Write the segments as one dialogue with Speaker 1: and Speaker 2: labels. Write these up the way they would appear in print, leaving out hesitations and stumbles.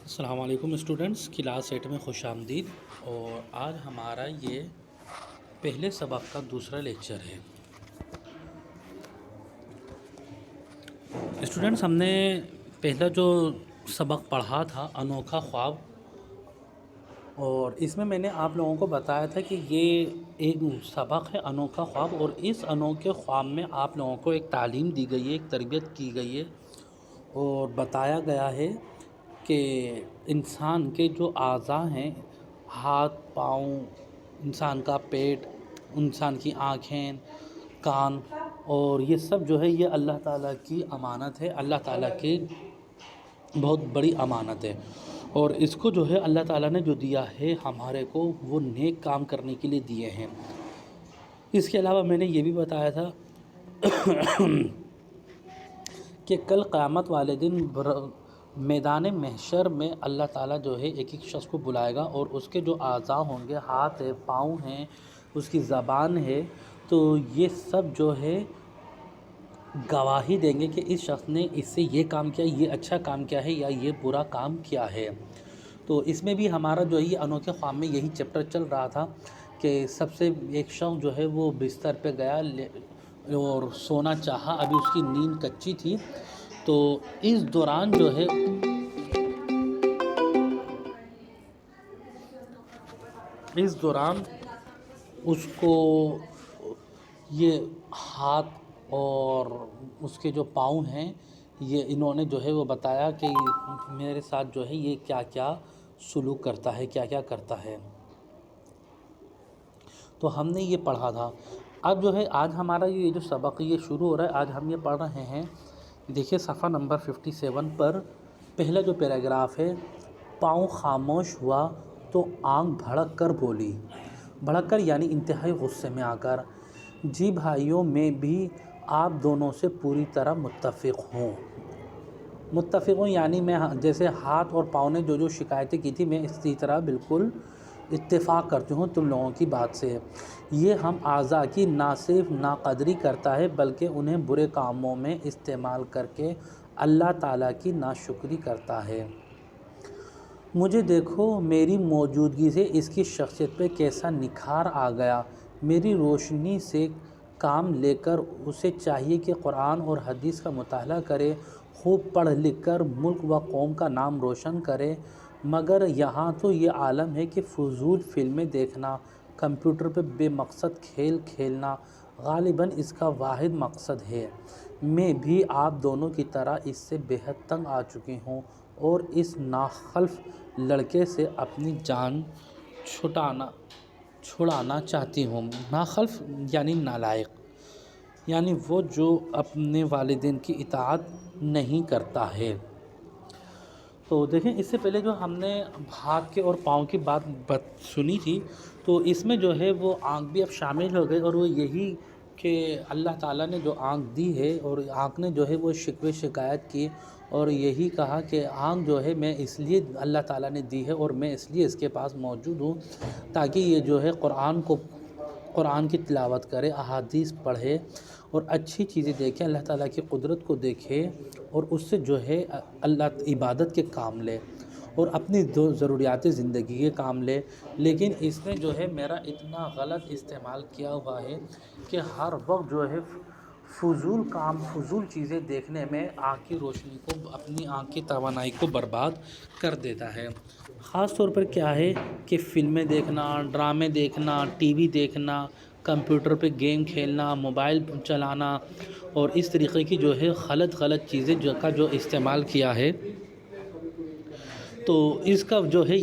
Speaker 1: السلام علیکم students, class 8 میں خوش آمدید۔ اور آج ہمارا یہ پہلے سبق کا دوسرا لیکچر ہے۔ اسٹوڈنٹس، ہم نے پہلا جو سبق پڑھا تھا انوکھا خواب، اور اس میں نے آپ لوگوں کو بتایا تھا کہ یہ ایک سبق ہے انوکھا خواب، اور اس انوکھے خواب میں آپ لوگوں کو ایک تعلیم دی گئی ہے، ایک تربیت کی گئی ہے، اور بتایا گیا ہے کہ انسان کے جو اعضاء ہیں، ہاتھ، پاؤں، انسان کا پیٹ، انسان کی آنکھیں، کان، اور یہ سب جو ہے یہ اللہ تعالیٰ کی امانت ہے، اللہ تعالیٰ کی بہت بڑی امانت ہے، اور اس کو جو ہے اللہ تعالیٰ نے جو دیا ہے ہمارے کو، وہ نیک کام کرنے کے لیے دیے ہیں۔ اس کے علاوہ میں نے یہ بھی بتایا تھا کہ کل قیامت والے دن میدان محشر میں اللہ تعالیٰ جو ہے ایک ایک شخص کو بلائے گا، اور اس کے جو اعضاء ہوں گے، ہاتھ ہے، پاؤں ہیں، اس کی زبان ہے، تو یہ سب جو ہے گواہی دیں گے کہ اس شخص نے اس سے یہ کام کیا، یہ اچھا کام کیا ہے یا یہ برا کام کیا ہے۔ تو اس میں بھی ہمارا جو ہے یہ انوکھے خواب میں یہی چیپٹر چل رہا تھا کہ سب سے ایک شخص جو ہے وہ بستر پہ گیا اور سونا چاہا، ابھی اس کی نیند کچی تھی، تو اس دوران جو ہے اس کو یہ ہاتھ اور اس کے جو پاؤں ہیں، یہ انہوں نے جو ہے وہ بتایا کہ میرے ساتھ جو ہے یہ کیا کیا سلوک کرتا ہے، کیا کیا کرتا ہے، تو ہم نے یہ پڑھا تھا۔ اب جو ہے آج ہمارا یہ جو سبق یہ شروع ہو رہا ہے، آج ہم یہ پڑھ رہے ہیں، دیکھیے صفحہ نمبر 57 پر پہلا جو پیراگراف ہے، پاؤں خاموش ہوا تو آنکھ بھڑک کر بولی، بھڑک کر یعنی انتہائی غصے میں آ کر، جی بھائیوں، میں بھی آپ دونوں سے پوری طرح متفق ہوں یعنی میں جیسے ہاتھ اور پاؤں نے جو جو شکایتیں کی تھی، میں اسی طرح بالکل اتفاق کرتی ہوں تم لوگوں کی بات سے۔ یہ ہم اعضاء کی نہ صرف ناقدری کرتا ہے بلکہ انہیں برے کاموں میں استعمال کر کے اللہ تعالیٰ کی ناشکری کرتا ہے۔ مجھے دیکھو، میری موجودگی سے اس کی شخصیت پہ کیسا نکھار آ گیا۔ میری روشنی سے کام لے کر اسے چاہیے کہ قرآن اور حدیث کا مطالعہ کرے، خوب پڑھ لکھ کر ملک و قوم کا نام روشن کرے، مگر یہاں تو یہ عالم ہے کہ فضول فلمیں دیکھنا، کمپیوٹر پہ بے مقصد کھیل کھیلنا غالباً اس کا واحد مقصد ہے۔ میں بھی آپ دونوں کی طرح اس سے بے حد تنگ آ چکی ہوں اور اس ناخلف لڑکے سے اپنی جان چھڑانا چاہتی ہوں۔ ناخلف یعنی نالائق، یعنی وہ جو اپنے والدین کی اطاعت نہیں کرتا ہے۔ تو دیکھیں، اس سے پہلے جو ہم نے ہاتھ کے اور پاؤں کی بات سنی تھی، تو اس میں جو ہے وہ آنکھ بھی اب شامل ہو گئی، اور وہ یہی کہ اللہ تعالیٰ نے جو آنکھ دی ہے، اور آنکھ نے جو ہے وہ شکوے شکایت کی، اور یہی کہا کہ آنکھ جو ہے میں اس لیے اللہ تعالیٰ نے دی ہے، اور میں اس لیے اس کے پاس موجود ہوں تاکہ یہ جو ہے قرآن کی تلاوت کرے، احادیث پڑھے، اور اچھی چیزیں دیکھے، اللہ تعالیٰ کی قدرت کو دیکھے، اور اس سے جو ہے اللہ عبادت کے کام لے اور اپنی ضروریات زندگی کے کام لے۔ لیکن اس نے جو ہے میرا اتنا غلط استعمال کیا ہوا ہے کہ ہر وقت جو ہے فضول چیزیں دیکھنے میں آنکھ کی روشنی کو، اپنی آنکھ کی توانائی کو برباد کر دیتا ہے۔ خاص طور پر کیا ہے کہ فلمیں دیکھنا، ڈرامے دیکھنا، ٹی وی دیکھنا، کمپیوٹر پہ گیم کھیلنا، موبائل چلانا، اور اس طریقے کی جو ہے غلط چیزیں کا جو استعمال کیا ہے، تو اس کا جو ہے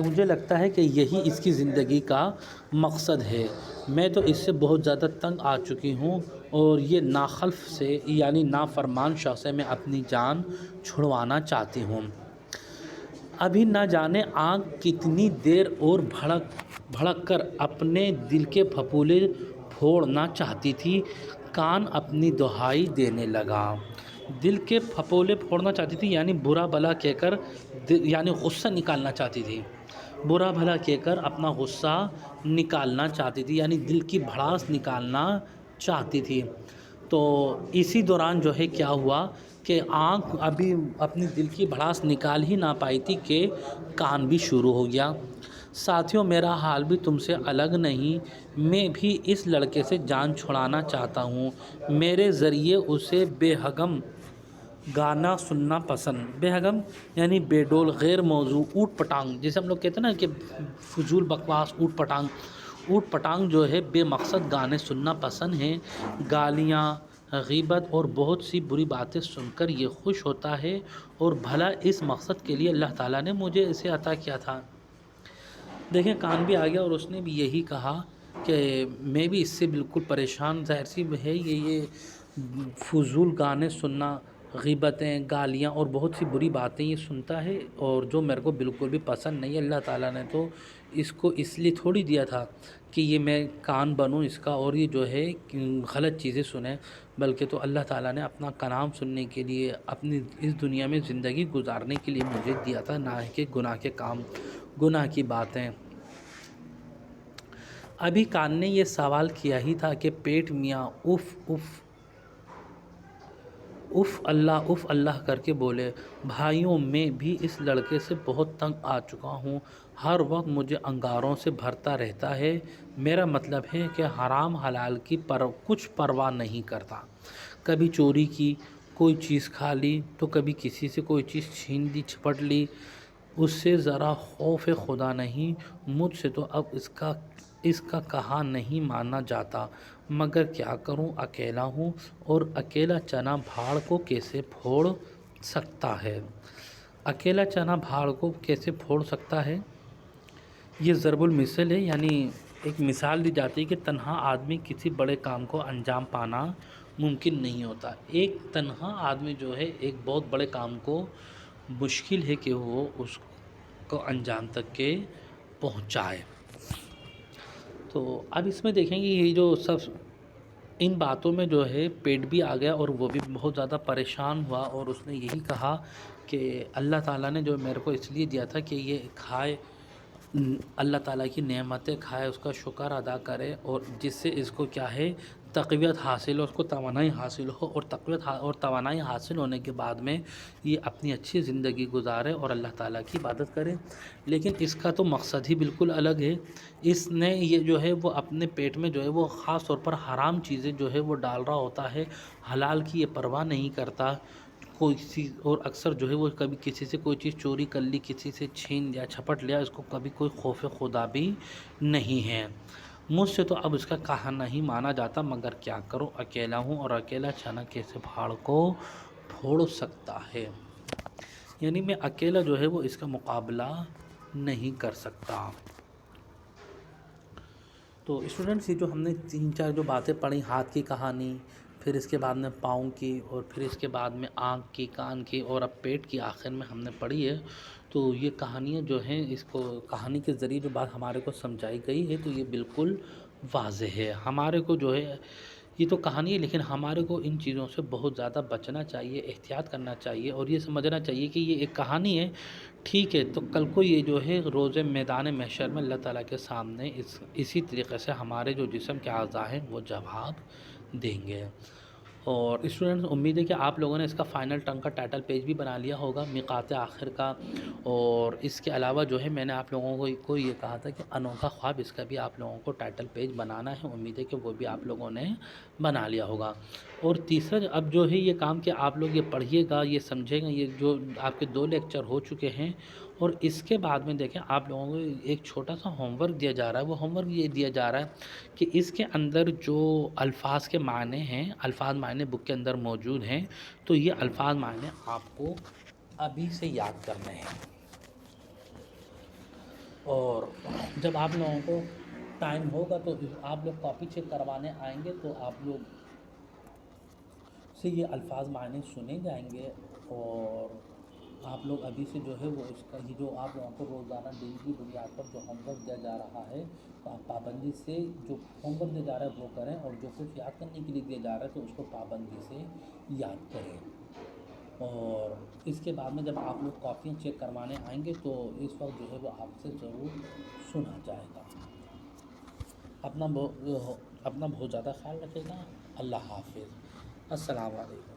Speaker 1: مجھے لگتا ہے کہ یہی اس کی زندگی کا مقصد ہے۔ میں تو اس سے بہت زیادہ تنگ آ چکی ہوں، اور یہ ناخلف سے یعنی نافرمان شخص سے میں اپنی جان چھڑوانا چاہتی ہوں۔ ابھی نہ جانے آنکھ کتنی دیر اور بھڑک کر اپنے دل کے پھپھولے پھوڑنا چاہتی تھی، کان اپنی دہائی دینے لگا۔ دل کے پھپھولے پھوڑنا چاہتی تھی یعنی برا بھلا کہہ کر، یعنی غصہ نکالنا چاہتی تھی، برا بھلا کہہ کر اپنا غصہ نکالنا چاہتی تھی، یعنی دل کی بھڑاس نکالنا چاہتی تھی۔ تو اسی دوران جو ہے کیا ہوا کہ آنکھ ابھی اپنی دل کی بھڑاس نکال ہی نہ پائی تھی کہ کان بھی شروع ہو گیا۔ ساتھیوں، میرا حال بھی تم سے الگ نہیں، میں بھی اس لڑکے سے جان چھڑانا چاہتا ہوں، میرے ذریعے اسے بے حگم گانا سننا پسند۔ بے حگم یعنی بے ڈول، غیر موضوع، اوٹ پٹانگ، جیسے ہم لوگ کہتے ہیں نا کہ فضول بکواس، اوٹ پٹانگ جو ہے بے مقصد گانے سننا پسند ہیں۔ گالیاں، غیبت اور بہت سی بری باتیں سن کر یہ خوش ہوتا ہے، اور بھلا اس مقصد کے لیے اللہ تعالیٰ نے مجھے اسے عطا کیا تھا۔ دیکھیں کان بھی آ گیا اور اس نے بھی یہی کہا کہ میں بھی اس سے بالکل پریشان، ظاہر سی ہے یہ فضول گانے سننا، غیبتیں، گالیاں اور بہت سی بری باتیں یہ سنتا ہے، اور جو میرے کو بالکل بھی پسند نہیں ہے۔ اللہ تعالیٰ نے تو اس کو اس لیے تھوڑی دیا تھا کہ یہ میں کان بنوں اس کا اور یہ جو ہے غلط چیزیں سنیں، بلکہ تو اللہ تعالیٰ نے اپنا کلام سننے کے لیے، اپنی اس دنیا میں زندگی گزارنے کے لیے مجھے دیا تھا، نہ کہ گناہ کے کام، گناہ کی باتیں۔ ابھی کان نے یہ سوال کیا ہی تھا کہ پیٹ میاں اف اللہ کر کے بولے، بھائیوں میں بھی اس لڑکے سے بہت تنگ آ چکا ہوں، ہر وقت مجھے انگاروں سے بھرتا رہتا ہے، میرا مطلب ہے کہ حرام حلال کی کچھ پرواہ نہیں کرتا، کبھی چوری کی، کوئی چیز کھا لی تو کبھی کسی سے کوئی چیز چھین لی، جھپٹ لی، اس سے ذرا خوف خدا نہیں، مجھ سے تو اب اس کا کہا نہیں مانا جاتا، مگر کیا کروں، اکیلا ہوں، اور اکیلا چنا بھاڑ کو کیسے پھوڑ سکتا ہے۔ اکیلا چنا بھاڑ کو کیسے پھوڑ سکتا ہے، یہ ضرب المثل ہے، یعنی ایک مثال دی جاتی ہے کہ تنہا آدمی کسی بڑے کام کو انجام پانا ممکن نہیں ہوتا۔ ایک تنہا آدمی جو ہے ایک بہت بڑے کام کو مشکل ہے کہ وہ اس کو انجام تک کے پہنچائے۔ تو اب اس میں دیکھیں گے یہ جو سب ان باتوں میں جو ہے پیٹ بھی آ گیا اور وہ بھی بہت زیادہ پریشان ہوا، اور اس نے یہی کہا کہ اللہ تعالیٰ نے جو میرے کو اس لیے دیا تھا کہ یہ کھائے، اللہ تعالیٰ کی نعمتیں کھائے، اس کا شکر ادا کرے، اور جس سے اس کو کیا ہے تقویت حاصل ہو، اس کو توانائی حاصل ہو، اور تقویت اور توانائی حاصل ہونے کے بعد میں یہ اپنی اچھی زندگی گزارے اور اللہ تعالیٰ کی عبادت کرے۔ لیکن اس کا تو مقصد ہی بالکل الگ ہے، اس نے یہ جو ہے وہ اپنے پیٹ میں جو ہے وہ خاص طور پر حرام چیزیں جو ہے وہ ڈال رہا ہوتا ہے، حلال کی یہ پرواہ نہیں کرتا کوئی چیز، اور اکثر جو ہے وہ کبھی کسی سے کوئی چیز چوری کر لی، کسی سے چھین لیا، جھپٹ لیا، اس کو کبھی کوئی خوف خدا بھی نہیں ہے۔ مجھ سے تو اب اس کا کہا نہیں مانا جاتا، مگر کیا کروں، اکیلا ہوں، اور اکیلا چنا کیسے بھاڑ کو پھوڑ سکتا ہے، یعنی میں اکیلا جو ہے وہ اس کا مقابلہ نہیں کر سکتا۔ تو اسٹوڈنٹس یہ جو ہم نے 3-4 جو باتیں پڑھی، ہاتھ کی کہانی، پھر اس کے بعد میں پاؤں کی، اور پھر اس کے بعد میں آنکھ کی، کان کی، اور اب پیٹ کی آخر میں ہم نے پڑھی ہے، تو یہ کہانیاں جو ہیں اس کو کہانی کے ذریعے جو بات ہمارے کو سمجھائی گئی ہے تو یہ بالکل واضح ہے۔ ہمارے کو جو ہے یہ تو کہانی ہے، لیکن ہمارے کو ان چیزوں سے بہت زیادہ بچنا چاہیے، احتیاط کرنا چاہیے، اور یہ سمجھنا چاہیے کہ یہ ایک کہانی ہے، ٹھیک ہے، تو کل کو یہ جو ہے روز میدان محشر میں اللہ تعالیٰ کے سامنے اسی طریقے سے ہمارے جو جسم کے اعضاء ہیں وہ جواب دیں گے۔ اور اسٹوڈنٹس امید ہے کہ آپ لوگوں نے اس کا فائنل ٹرم کا ٹائٹل پیج بھی بنا لیا ہوگا، میقات آخر کا، اور اس کے علاوہ جو ہے میں نے آپ لوگوں کو یہ کہا تھا کہ انوکھا خواب، اس کا بھی آپ لوگوں کو ٹائٹل پیج بنانا ہے، امید ہے کہ وہ بھی آپ لوگوں نے بنا لیا ہوگا۔ اور تیسرا اب جو ہے یہ کام کہ آپ لوگ یہ پڑھیے گا، یہ سمجھیں گا، یہ جو آپ کے 2 لیکچر ہو چکے ہیں، اور اس کے بعد میں دیکھیں آپ لوگوں کو ایک چھوٹا سا ہوم ورک دیا جا رہا ہے، وہ ہوم ورک یہ دیا جا رہا ہے کہ اس کے اندر جو الفاظ کے معنی ہیں، الفاظ معنی بک کے اندر موجود ہیں، تو یہ الفاظ معنی آپ کو ابھی سے یاد کرنے ہیں، اور جب آپ لوگوں کو ٹائم ہوگا تو آپ لوگ کاپی چیک کروانے آئیں گے تو آپ لوگ سے یہ الفاظ معنی سنے جائیں گے، اور آپ لوگ ابھی سے جو ہے وہ اس کا یہ جو آپ لوگوں کو روزانہ ڈیلی کی بنیاد پر جو ہوم ورک دیا جا رہا ہے تو آپ پابندی سے جو ہوم ورک دیا جا رہا ہے وہ کریں، اور جو کچھ یاد کرنے کے لیے دیا جا رہا ہے تو اس کو پابندی سے یاد کریں۔ اور اس کے بعد میں جب آپ لوگ کاپیاں چیک کروانے آئیں گے تو اس وقت جو ہے وہ آپ سے ضرور سنا جائے گا۔ اپنا بہت زیادہ خیال رکھے گا، اللہ حافظ۔ السلام علیکم۔